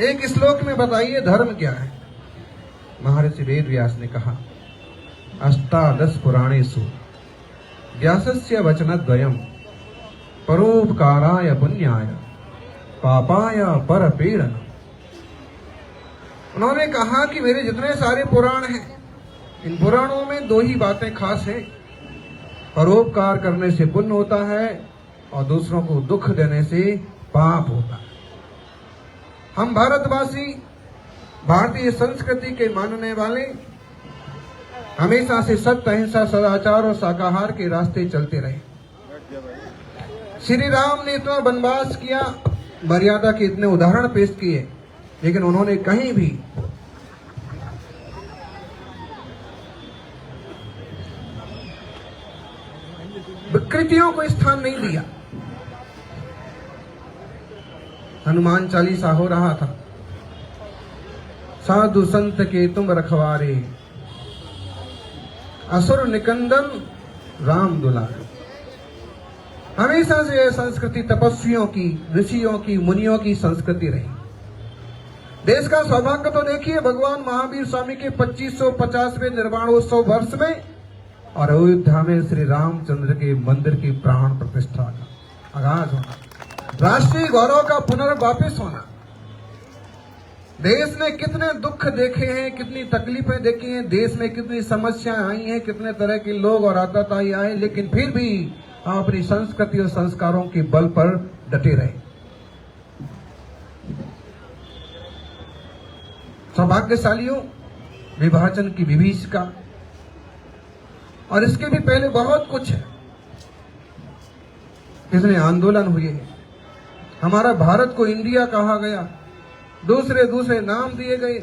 एक श्लोक में बताइए धर्म क्या है। महर्षि वेद व्यास ने कहा, अष्टादश पुराणेषु व्यासस्य वचनद्वयम् परोपकाराय पुण्याय पापाय परपीडन। उन्होंने कहा कि मेरे जितने सारे पुराण हैं, इन पुराणों में दो ही बातें खास हैं। परोपकार करने से पुण्य होता है और दूसरों को दुख देने से पाप होता है। हम भारतवासी भारतीय संस्कृति के मानने वाले हमेशा से सत्य, अहिंसा, सदाचार और शाकाहार के रास्ते चलते रहे। श्री राम ने इतना वनवास किया, मर्यादा के इतने उदाहरण पेश किए, लेकिन उन्होंने कहीं भी विकृतियों को स्थान नहीं दिया। हनुमान चालीसा हो रहा था, साधु संत के तुम रखवारे, असुर निकंदन राम दुलारे। हमेशा से यह संस्कृति तपस्वियों की, ऋषियों की, मुनियों की संस्कृति रही। देश का सौभाग्य तो देखिए, भगवान महावीर स्वामी के 2550वें निर्वाणोत्सव वर्ष में और अयोध्या में श्री रामचंद्र के मंदिर की प्राण प्रतिष्ठा का आगाज होना, राष्ट्रीय गौरव का पुनर्वापिस होना। देश ने कितने दुख देखे हैं, कितनी तकलीफें देखी हैं, देश में कितनी समस्याएं आई हैं, कितने तरह के लोग और आतताई आए, लेकिन फिर भी हम अपनी संस्कृति और संस्कारों के बल पर डटे रहे। सौभाग्यशालियों, विभाजन की विभीषिका और इसके भी पहले बहुत कुछ है। कितने आंदोलन हुए हैं। हमारा भारत को इंडिया कहा गया, दूसरे दूसरे नाम दिए गए,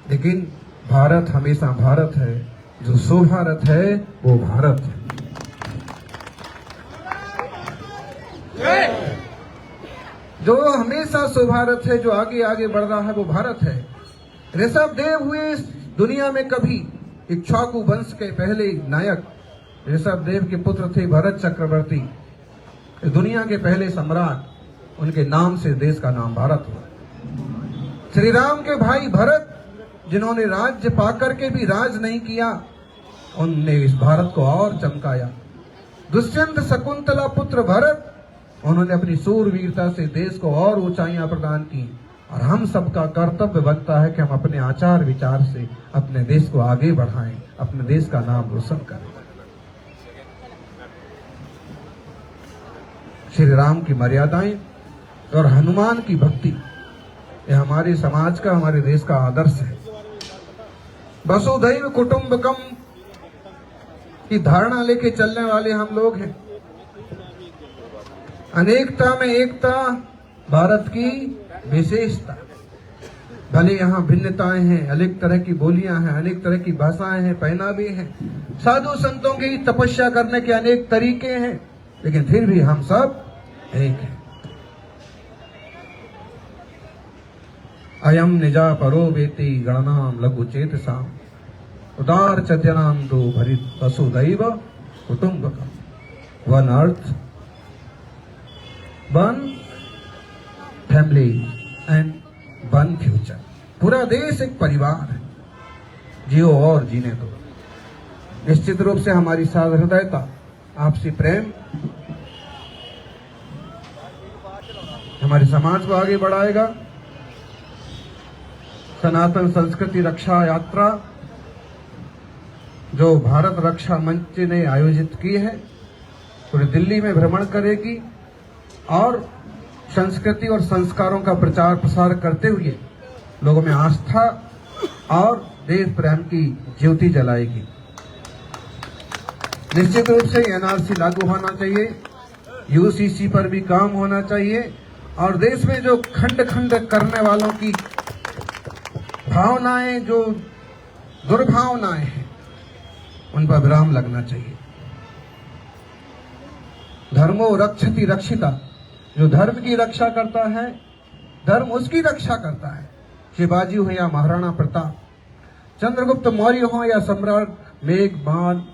लेकिन भारत हमेशा भारत है। जो सुभारत है वो भारत है। जो हमेशा सुभारत है, जो आगे आगे बढ़ रहा है, वो भारत है। ऋषभ देव हुए इस दुनिया में कभी इक्ष्वाकु वंश के पहले नायक। ऋषभ देव के पुत्र थे भरत चक्रवर्ती, दुनिया के पहले सम्राट। उनके नाम से देश का नाम भारत हुआ। श्री राम के भाई भरत, जिन्होंने राज्य पाकर के भी राज नहीं किया, उनने इस भारत को और चमकाया। दुष्यंत शकुंतला पुत्र भरत, उन्होंने अपनी सूरवीरता से देश को और ऊंचाइयां प्रदान की। और हम सबका कर्तव्य बनता है कि हम अपने आचार विचार से अपने देश को आगे बढ़ाएं, अपने देश का नाम रोशन करें। श्री राम की मर्यादाएं और हनुमान की भक्ति, यह हमारे समाज का, हमारे देश का आदर्श है। वसुधैव कुटुंबकम की धारणा लेके चलने वाले हम लोग हैं। अनेकता में एकता भारत की विशेषता। भले यहाँ भिन्नताएं हैं, अनेक तरह की बोलियां हैं, अनेक तरह की भाषाएं हैं, पहनावे हैं, साधु संतों की तपस्या करने के अनेक तरीके हैं, लेकिन फिर भी हम सब एक हैं। अयम निजा परो वेति गणनाम लघु चेतसाम उदार चत्यनाम दो भरित वसुदैव कुटुंबकम। One earth, one family and one future. पूरा देश एक परिवार है, जियो और जीने दो। निश्चित रूप से हमारी सहृदयता, आपसी प्रेम हमारे समाज को आगे बढ़ाएगा। सनातन संस्कृति रक्षा यात्रा जो भारत रक्षा मंच ने आयोजित की है, पूरी दिल्ली में भ्रमण करेगी और संस्कृति और संस्कारों का प्रचार प्रसार करते हुए लोगों में आस्था और देश प्रेम की ज्योति जलाएगी। निश्चित रूप से एनआरसी लागू होना चाहिए, यूसीसी पर भी काम होना चाहिए और देश में जो खंड खंड करने वालों की भावनाएं, जो दुर्भावनाएं हैं, उन पर विराम लगना चाहिए। धर्मो रक्षति रक्षिता, जो धर्म की रक्षा करता है, धर्म उसकी रक्षा करता है। शिवाजी हो या महाराणा प्रताप, चंद्रगुप्त मौर्य हो या सम्राट मेघबान,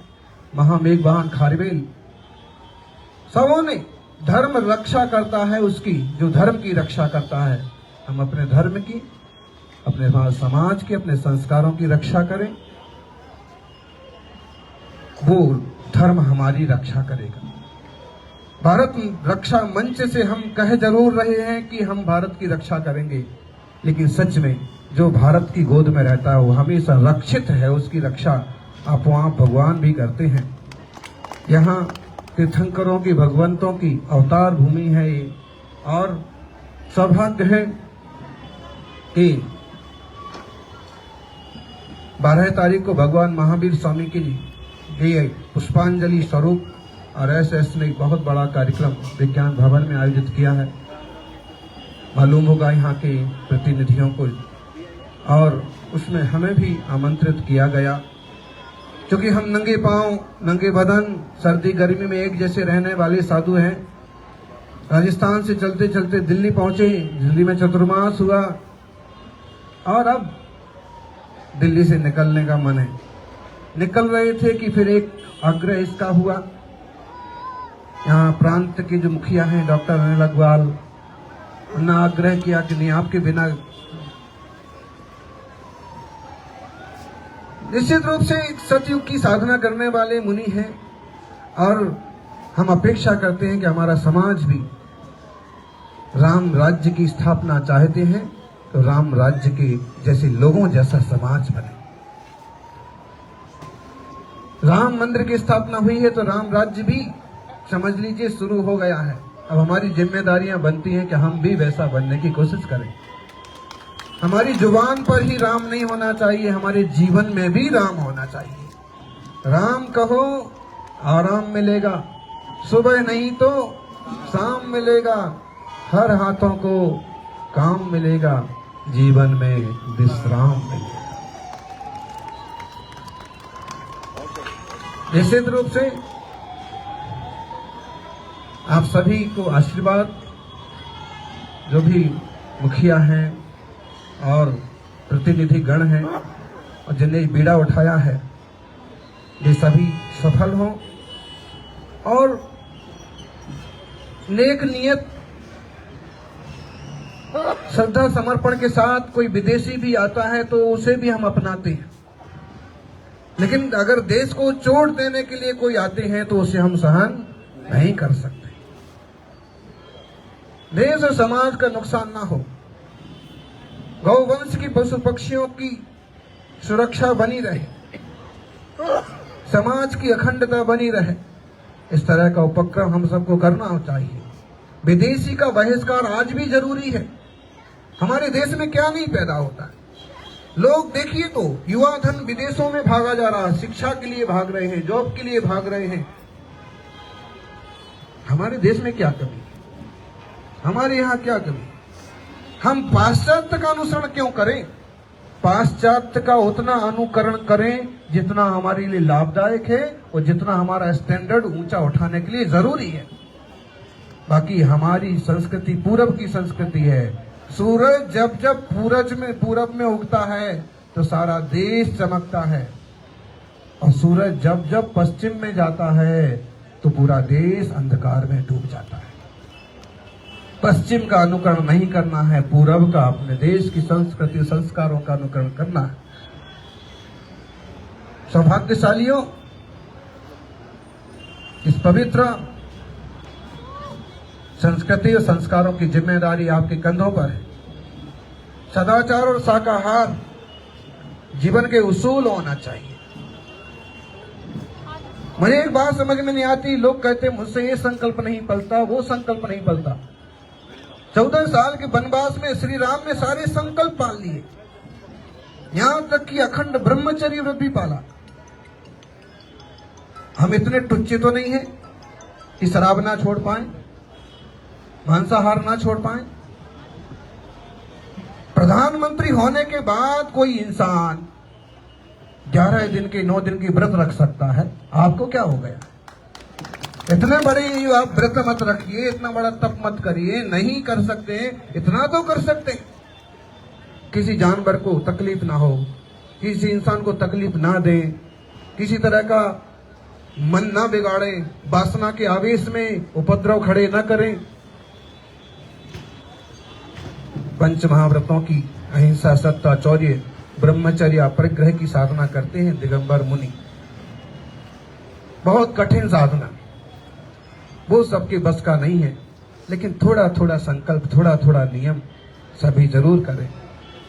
महामेघबान खारवेल, सबों ने धर्म रक्षा करता है उसकी, जो धर्म की रक्षा करता है। हम अपने धर्म की, अपने समाज की, अपने संस्कारों की रक्षा करें, वो धर्म हमारी रक्षा करेगा। भारत रक्षा मंच से हम कह जरूर रहे हैं कि हम भारत की रक्षा करेंगे, लेकिन सच में जो भारत की गोद में रहता है वो हमेशा रक्षित है, उसकी रक्षा आपो आप भगवान भी करते हैं। यहाँ तीर्थंकरों की, भगवंतों की अवतार भूमि है ये, और सौभाग्य है कि 12 तारीख को भगवान महावीर स्वामी के लिए पुष्पांजलि स्वरूप RSS ने एक बहुत बड़ा कार्यक्रम विज्ञान भवन में आयोजित किया है। मालूम होगा यहाँ के प्रतिनिधियों को, और उसमें हमें भी आमंत्रित किया गया, क्योंकि हम नंगे पांव, नंगे बदन, सर्दी गर्मी में एक जैसे रहने वाले साधु हैं। राजस्थान से चलते चलते दिल्ली पहुंचे, दिल्ली में चतुर्मास हुआ, और अब दिल्ली से निकलने का मन है। निकल रहे थे कि फिर एक आग्रह इसका हुआ, यहाँ प्रांत के जो मुखिया हैं डॉक्टर अनिल अग्रवाल, उन्होंने आग्रह किया कि नहीं, आपके बिना निश्चित रूप से सतयुग की साधना करने वाले मुनि हैं, और हम अपेक्षा करते हैं कि हमारा समाज भी राम राज्य की स्थापना चाहते हैं, तो राम राज्य के जैसे लोगों जैसा समाज बने। राम मंदिर की स्थापना हुई है तो राम राज्य भी समझ लीजिए शुरू हो गया है। अब हमारी जिम्मेदारियां बनती हैं कि हम भी वैसा बनने की कोशिश करें। हमारी जुबान पर ही राम नहीं होना चाहिए, हमारे जीवन में भी राम होना चाहिए। राम कहो आराम मिलेगा, सुबह नहीं तो शाम मिलेगा, हर हाथों को काम मिलेगा, जीवन में विश्राम मिलेगा। निश्चित रूप से आप सभी को आशीर्वाद, जो भी मुखिया हैं और प्रतिनिधि गण हैं और जिन्हें बीड़ा उठाया है, ये सभी सफल हों, और नेक नियत श्रद्धा समर्पण के साथ कोई विदेशी भी आता है तो उसे भी हम अपनाते हैं, लेकिन अगर देश को चोट देने के लिए कोई आते हैं तो उसे हम सहन नहीं कर सकते। देश और समाज का नुकसान ना हो, गौवंश की, पशु पक्षियों की सुरक्षा बनी रहे, समाज की अखंडता बनी रहे, इस तरह का उपक्रम हम सबको करना चाहिए। विदेशी का बहिष्कार आज भी जरूरी है। हमारे देश में क्या नहीं पैदा होता है। लोग देखिए तो युवा धन विदेशों में भागा जा रहा है, शिक्षा के लिए भाग रहे हैं, जॉब के लिए भाग रहे हैं। हमारे देश में क्या कमी है? हमारे यहाँ क्या कमी? हम पाश्चात्य का अनुसरण क्यों करें? पाश्चात्य का उतना अनुकरण करें जितना हमारे लिए लाभदायक है और जितना हमारा स्टैंडर्ड ऊंचा उठाने के लिए जरूरी है। बाकी हमारी संस्कृति पूरब की संस्कृति है। सूरज जब जब पूरब में उगता है तो सारा देश चमकता है, और सूरज जब जब पश्चिम में जाता है तो पूरा देश अंधकार में डूब जाता है। पश्चिम का अनुकरण नहीं करना है, पूरब का, अपने देश की संस्कृति संस्कारों का अनुकरण करना है। सौभाग्यशालियों, इस पवित्र संस्कृति और संस्कारों की जिम्मेदारी आपके कंधों पर है। सदाचार और शाकाहार जीवन के उसूल होना चाहिए। मुझे एक बात समझ में नहीं आती, लोग कहते मुझसे ये संकल्प नहीं पलता, वो संकल्प नहीं पलता। 14 साल के वनवास में श्री राम ने सारे संकल्प पाल लिए, यहां तक कि अखंड ब्रह्मचर्य व्रत भी पाला। हम इतने टुच्चे तो नहीं है कि शराब ना छोड़ पाए, मांसाहार ना छोड़ पाए। प्रधानमंत्री होने के बाद कोई इंसान 11 दिन के 9 दिन की व्रत रख सकता है। आपको क्या हो गया? इतने बड़े आप व्रत मत रखिए, इतना बड़ा तप मत करिए। नहीं कर सकते, इतना तो कर सकते, किसी जानवर को तकलीफ ना हो, किसी इंसान को तकलीफ ना दें, किसी तरह का मन ना बिगाड़ें, वासना के आवेश में उपद्रव खड़े न करें। पंच महाव्रतों की अहिंसा, सत्य, चौर्य, ब्रह्मचर्य, परिग्रह की साधना करते हैं दिगंबर मुनि। बहुत कठिन साधना, वो सबके बस का नहीं है, लेकिन थोड़ा थोड़ा संकल्प, थोड़ा थोड़ा नियम सभी जरूर करें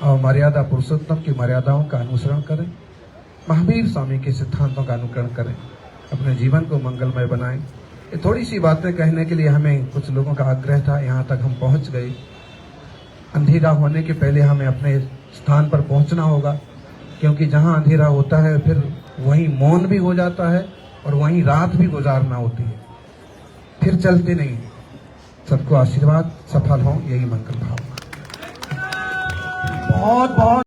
और मर्यादा पुरुषोत्तम की मर्यादाओं का अनुसरण करें, महावीर स्वामी के सिद्धांतों का अनुकरण करें, अपने जीवन को मंगलमय बनाएं। ये थोड़ी सी बातें कहने के लिए हमें कुछ लोगों का आग्रह था, यहाँ तक हम पहुँच गए। अंधेरा होने के पहले हमें अपने स्थान पर पहुँचना होगा, क्योंकि जहाँ अंधेरा होता है फिर वहीं मौन भी हो जाता है और वहीं रात भी गुजारना होती है, फिर चलते नहीं। सबको आशीर्वाद, सफल हो, यही मंगल भावना। बहुत बहुत